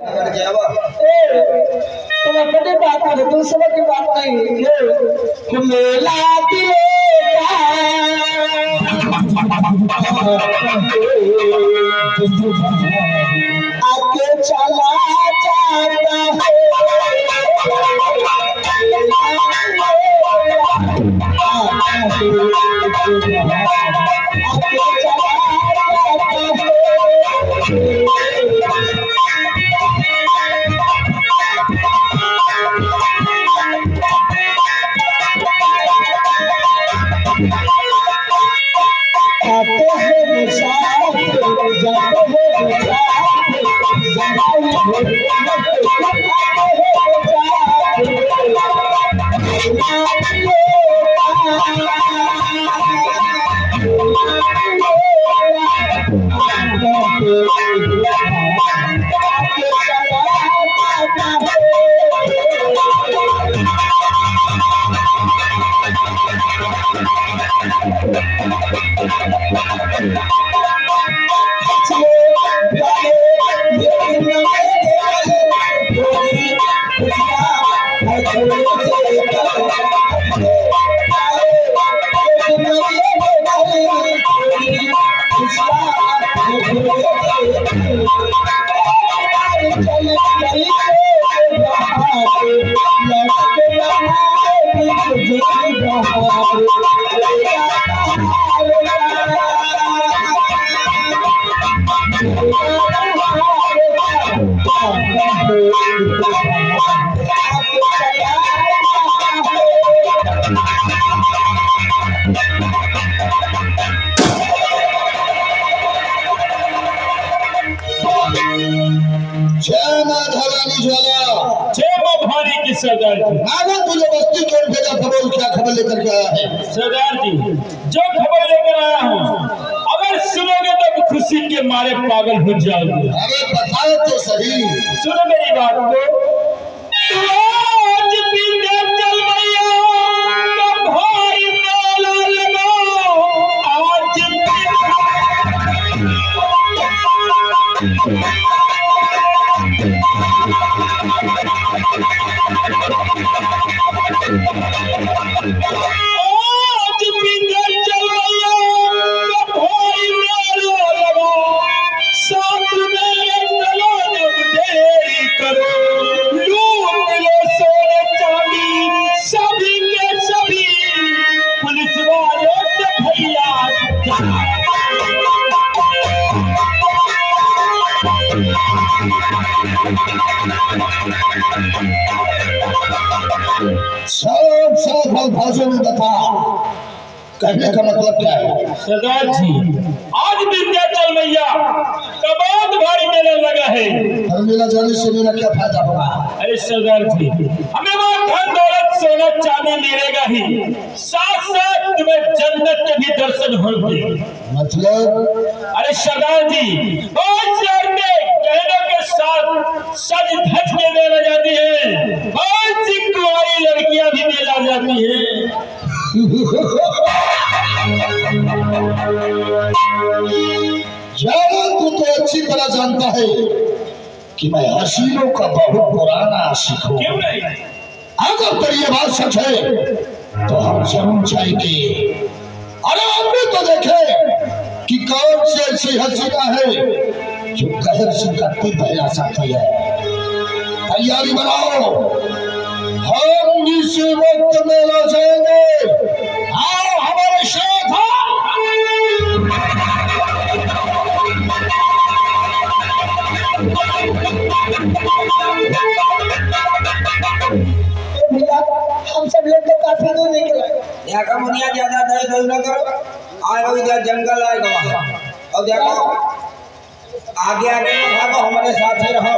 तुम अपनी बात करो, दूसरों की बात नहीं। मेला दिले आके चला जाता है, सरदार जी तुझे बस्ती क्यों भेजा? खबर क्या खबर लेकर के आया है? सरदार जी जो खबर लेकर आया हूँ, अगर सुनोगे तो खुशी के मारे पागल हो जाओगे। अरे बताओ तो सही। सुनो मेरी बात को। आज विंध्याचल मैया का भारी मेला लगाओ, आज विंध्याचल मैया का भारी मेला लगाओ, साथ में चलो जब देरी करो, लूट लो सोने चांदी सभी के सभी, पुलिस वालों से भैया सब भाषा में बता, कहने का मतलब क्या है? सरदार जी आज विंध्याचल मैया का बहुत भारी मेला लगा है। और मेला जाने से मेरा क्या फायदा होगा? अरे सरदार जी हमें वो धन दौलत सोना चांदी मिलेगा ही, साथ साथ तुम्हें जन्नत के भी दर्शन होंगे। मतलब? अरे सरदार जी बहुत सी औरतें गहनों के साथ सज धज के मेला जाती है, बहुत सी कुंवारी लड़कियां भी मेला जाती है। जाना तू तो अच्छी तरह जानता है कि मैं हसीनों का बहुत पुराना आशिक हूँ। क्यों नहीं? अगर तेरी ये बात सच है तो हम जरूर जाएंगे। अरे हम भी तो देखे कि कौन सी ऐसी हसीना है जो कहर से करते बहला सकती है। तैयारी बनाओ, हम इस वक्त मेला जाएंगे। आओ हमारे साथ। भैया हम सब लोग तो काफी दूर निकले। यहाँ का मुनिया ज्यादा दही दही न करो, आए हो इधर जंगल आएगा वहाँ, और देखो आगे आगे न भागो, हमारे साथ ही रहो।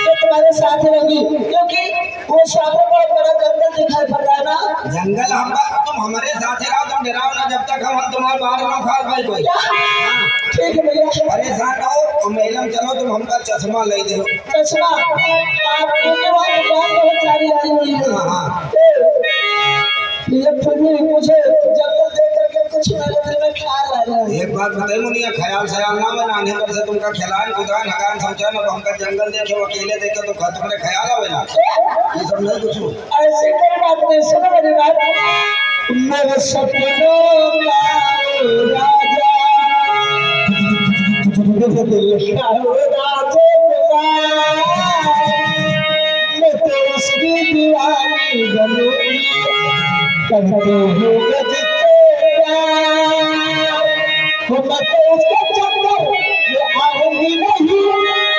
तो तुम्हारे साथ रहेगी क्योंकि वो सामने बहुत बड़ा जंगल दिखाई पड़ रहा है ना। जंगल तुम हमारे साथ ही रहो, तुम डराओ ना जब तक हम तुम्हारे बाहर न खा पाए कोई। ठीक है भैया परेशान हो और मेलम चलो, तुम हमका चश्मा ले दो। चश्मा आपके वहाँ दुकान बहुत सारी आई हुई है। ये फिर भी मुझे जंगल देख करके कुछ मेरे दिल में ख्याल आ रहा है। एक बात बताई मुनिया, ख्याल सयाल ना में नाने पर से तुमका खिलान कुदान हकान समझा ना हमका जंगल देखे अकेले देखे तो तुमने ख्याल आवे ना ये सब नहीं कुछ ऐसे कोई बात नहीं। सुनो मेरी बात, मेरे सपनों का राजा मेरे दिल का राजा मैं तो उसकी दीवानी बनूंगी करते हुए मैं तो उसके चक्कर में आऊंगी नहीं,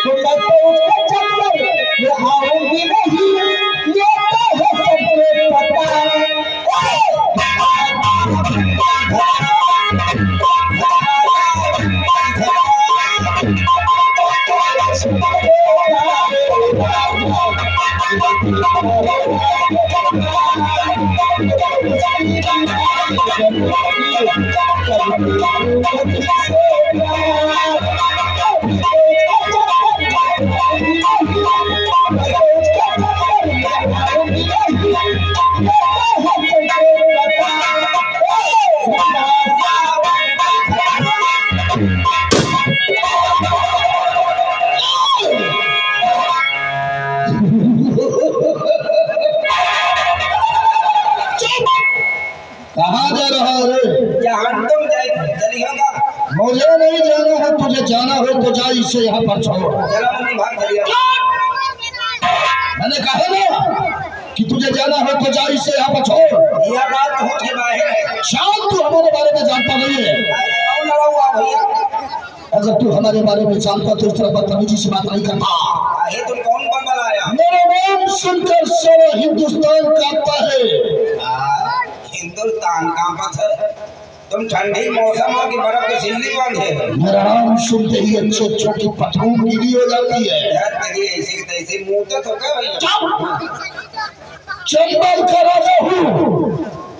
मैं तो उसके चक्कर में आऊंगी नहीं, ये तो है सबको पता। कहाँ जा रहा है? जहाँ तुम जाए चलिएगा। मुझे नहीं जाना है, तुझे जाना हो तो जा, इसे यहाँ पर छोड़। चलो नहीं भाग चलिए। मैंने कहा ना कि तुझे जाना हो तो जा, इसे यहाँ पर छोड़। यह बात बहुत ही बाहर है। शायद तू हमारे बारे में जानता नहीं है। कौन लड़ा हुआ भैया? अगर तू हमारे बारे में जानता तो इस तरह बदतमीजी से बात नहीं करता। ये तुम कौन बंबल आया? मेरा नाम सुनकर सारा हिंदुस्तान कांपता है। हिंदुस्तान कांपत है? तुम ठंडी मौसम हो कि बर्फ की सिल्ली बांधे? मेरा नाम सुनते ही अच्छे अच्छों की पथरूं गीली हो जाती है। यार तेरी ऐसी तैसी मुंह तो क्या भैया? चंबल का राजा हूँ,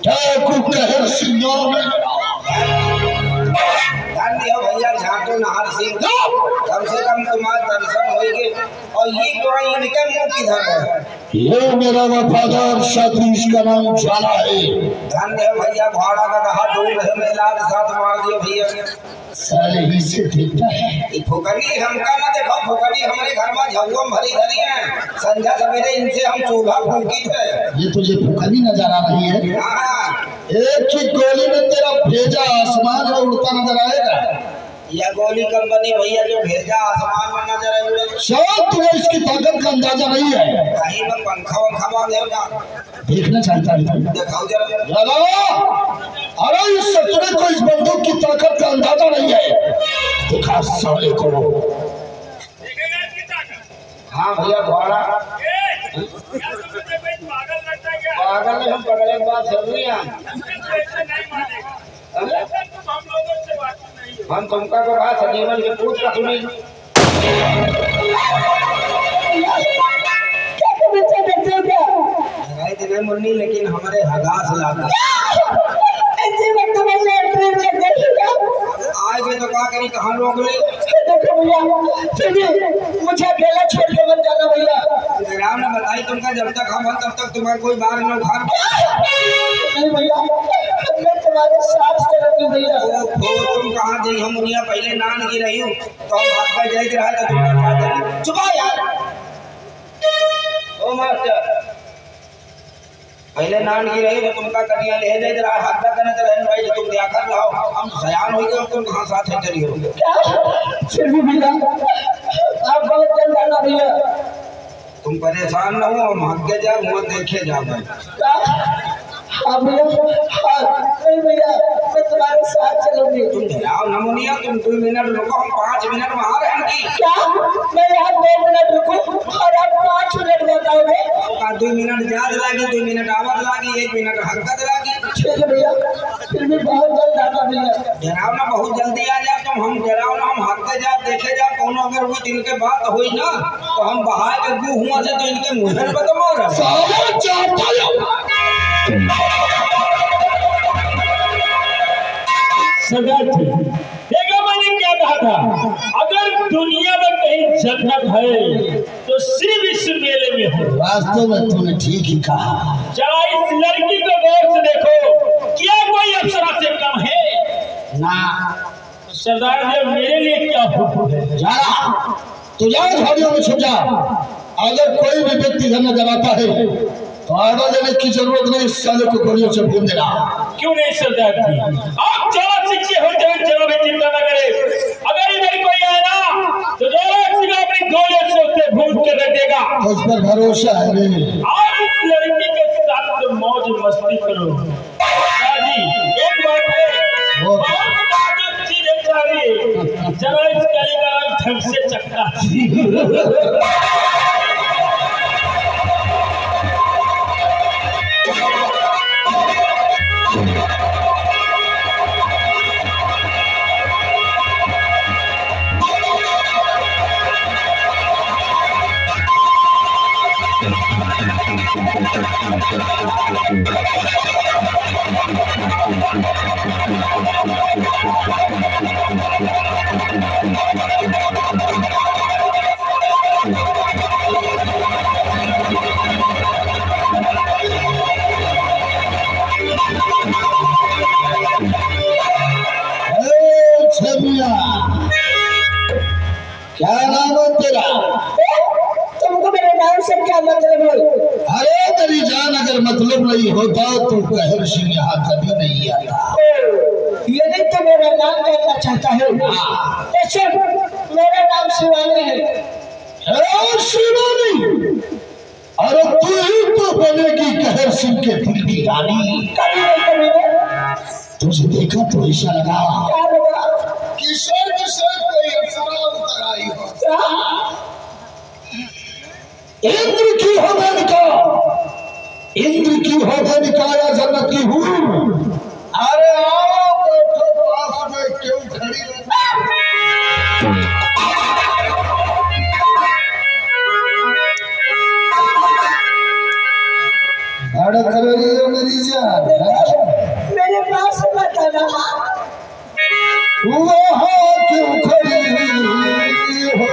ठाकुर कहर सिंह में। ध्यान दिया भैया, झाटो नहार सिंह, कम से कम तुम्हारा दर्शन होएगे। और ये जो इनके मुंह किधर है? ये मेरा वफादार साथी, इसका नाम ज्वाला है। ध्यान दिया भैया, घोड़ा का दहा दूर रहे मेला के साथ मार दियो भैया। साले ही से देखता है। ये फुकनी हमका ना देखो, फुकनी हमारे घर में झुआ भरी धरी है। संध्या सवेरे इनसे हम चूल्हा फूकी थे। ये तुझे फुकनी नजर आ रही है? हाँ, एक ही गोली में तेरा भेजा आसमान में उड़ता नजर आएगा। यह गोली कंपनी भैया जो भेजा आसमान में नजर आएगा। शायद तुम्हें इसकी ताकत का अंदाजा नहीं है। कहीं में पंखा वंखा बांधेगा, देखना चाहता है? दिखाओ जरा। ज्वाला, अरे इस ससुरे को इस बंदूक की ताकत का अंदाजा नहीं है। दिखा साले को। हाँ भैया, घोड़ा पागल नहीं, हम पकड़े के बाद जरूरी है। हम तुमका को रहा सजीवन के पूछ का सुनी। नहीं मुन्नी, लेकिन हमारे हगास लाता आज भी तो क्या करी, कहाँ रोक ली? देखो भैया, मुझे अकेला छोड़ के मत जाना भैया। राम ने बताई तुमका, जब तक हम तब तक तुम्हारा कोई बार न उखाड़। नहीं भैया, मैं तुम्हारे साथ चलूंगी भैया। तुम कहाँ गई? हम मुनिया पहले नान की रही हूँ तो हम भाग कर जाते रहा तो तुम्हारे साथ चली। चुप यार। ओ मास्टर, पहले नान की रही तो तुमका कन्या ले जाते रहा, हाथ का करने रहे भाई तुम दिया कर रहो। हम सयान हो गए, तुम कहाँ साथ है चली हो? फिर भी भैया, आप बहुत जल्द आना भैया। तुम परेशान न हो, हम हक के जाओ, मुँह देखे जाओ। हाँ भैया, नहीं भैया, मैं तुम्हारे साथ चलूंगी। तुम जाओ नमूनिया, तुम 2 मिनट रुको, हम 5 मिनट वहाँ रहेंगी। क्या मैं यहाँ 2 मिनट रुकूं और आप 5 मिनट बताओगे? 2 मिनट याद लागी, 2 मिनट आवत लागी, 1 मिनट हरकत लागी। ठीक है भैया, फिर भी बहुत जल्द आना भैया। जराव ना, बहुत जल्दी आ जाओ तुम। हम जराव ना, हम हकते जाओ, देखे जाओ, कौन अगर हुई इनके बात हुई ना तो हम बहा के गु हुआ से तो इनके मुँह पर तो मार सजा थी। देखो मैंने क्या कहा था, अगर दुनिया में कहीं जन्नत है तो सिर्फ इस मेले में है। वास्तव में तूने ठीक ही कहा। जरा इस लड़की को गौर से देखो, क्या कोई अप्सरा से कम है? ना सरदार जी अब मेरे लिए क्या हुक्म है? जा तू जा झाड़ियों में छुप जा। अगर कोई भी व्यक्ति घर नजर आता है तो आड़ा लेने की जरूरत नहीं, इस साले को गोलियों से भून देना। क्यों नहीं सरदार जी, आप जरा शिक्षे हो जाए, जरा भी चिंता न करें। अगर इधर कोई आए ना तो जरा सिंह अपनी गोलियों से उसे भून के रख देगा। उस पर भरोसा है रे। आप इस लड़की के साथ तो मौज मस्ती करो। जी एक बात है, वो बहुत नाजुक चीजें चाहिए, जरा इस गली का रंग ढंग से चखना। क्या नाम है तेरा? तुमको मेरे नाम से क्या मतलब है? अरे तेरी जान अगर मतलब नहीं होता तो कहर सिंह यहाँ कभी नहीं आता। यदि तो मेरा नाम जानना चाहता है तो सुन, मेरा नाम शिवानी है। शिवानी? अरे तू ही तो बनेगी कहर सिंह के दिल की रानी। कभी नहीं कभी तुझे देखा तो ऐसा लगा क्या लगा? कि स्वर्ग से कोई अप्सरा उतर आई हो। इंद्र की हो मेनका, इंद्र की हो मेनका या जन्नत की हूर। अरे आओ बैठो पास में, क्यों खड़ी हो? भड़क रही है मेरी जान। मेरे पास मत आना। वहाँ क्यों खड़ी हो?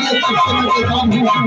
मेरे पास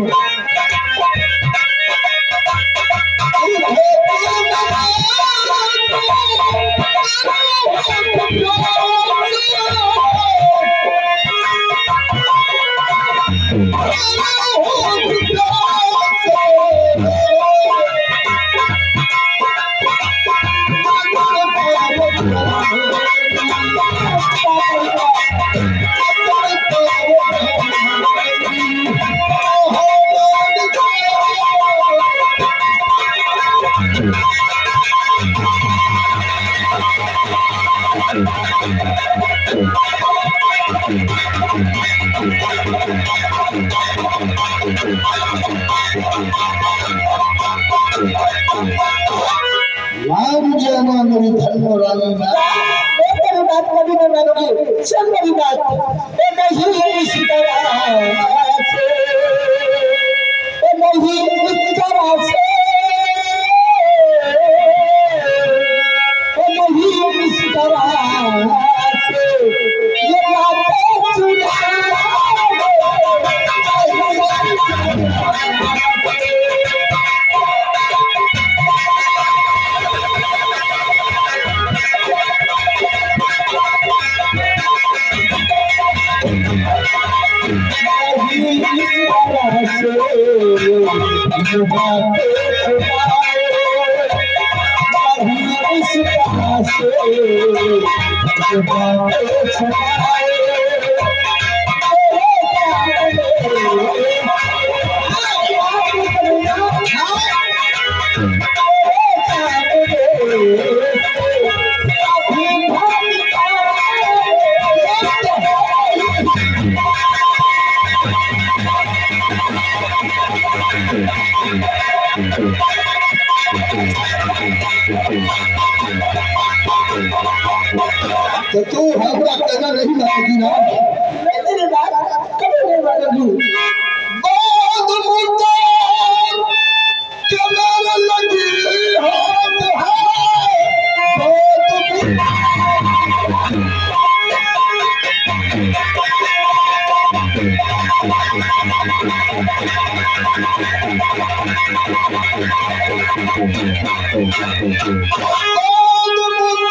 मान जाना मेरी धन्य रानी। मैं तेरी बात कभी नहीं मानूंगी। सुन मेरी बात, वो नहीं इस तरह से, वो नहीं इस तरह से, वो नहीं इस तरह से, ये बातें सुना तो तू हमरा कहना नहीं मानेगी ना? मैं तेरी बात कभी नहीं मानूंगी। बाद मुद्दा के मेरे लगी हाथ है,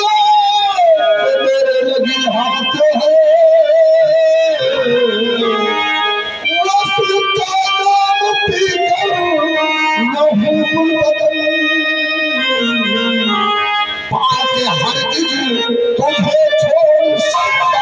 बाद मेरे लगी हाथ है, रस्म का नाम पीकर लहू गुलबदन, पाके हरगिज तुझे छोड़ सकता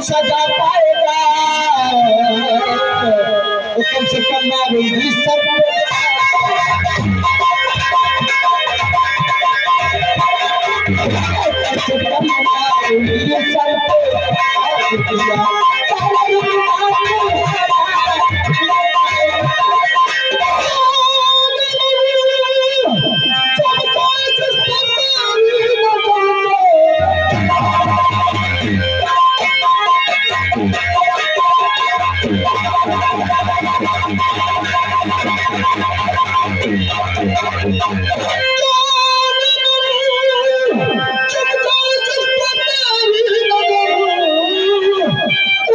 सजा पाएगा, कम से कम मारूंगी सर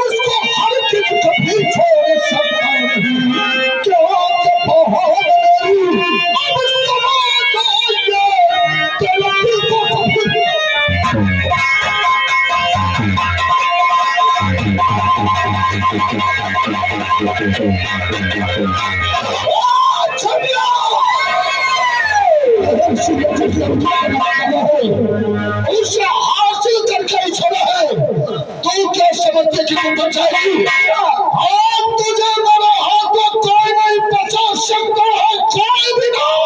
उसको हर किसी कभी छोड़ सकता नहीं, क्यों के बहुत अब समाज आइए गलती को उसे हासिल करके ही छोड़ा है। तू क्या समझते कि तू बचाएगी? हाँ, तुझे मेरे हाथों कोई नहीं बचा सकता है, कोई भी नहीं।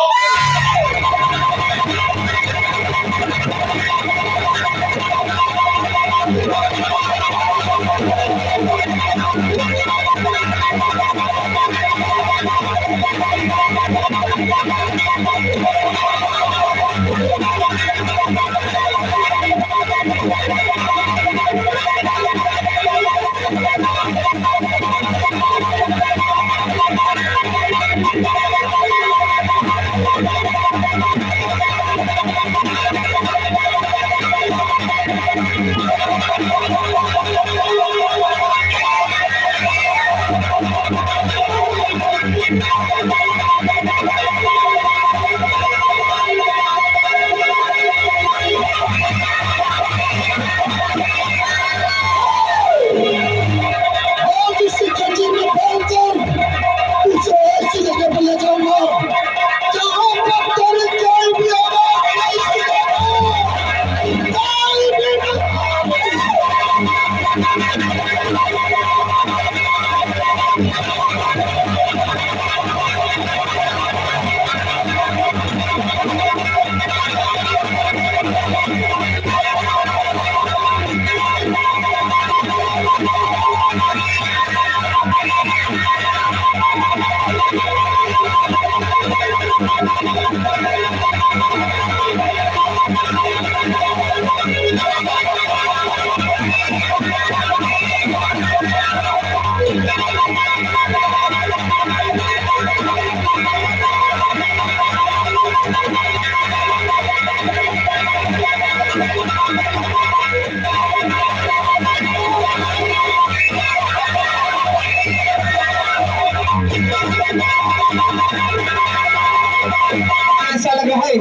ऐसा लगा है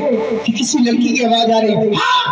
कि किसी लड़की की आवाज आ रही है।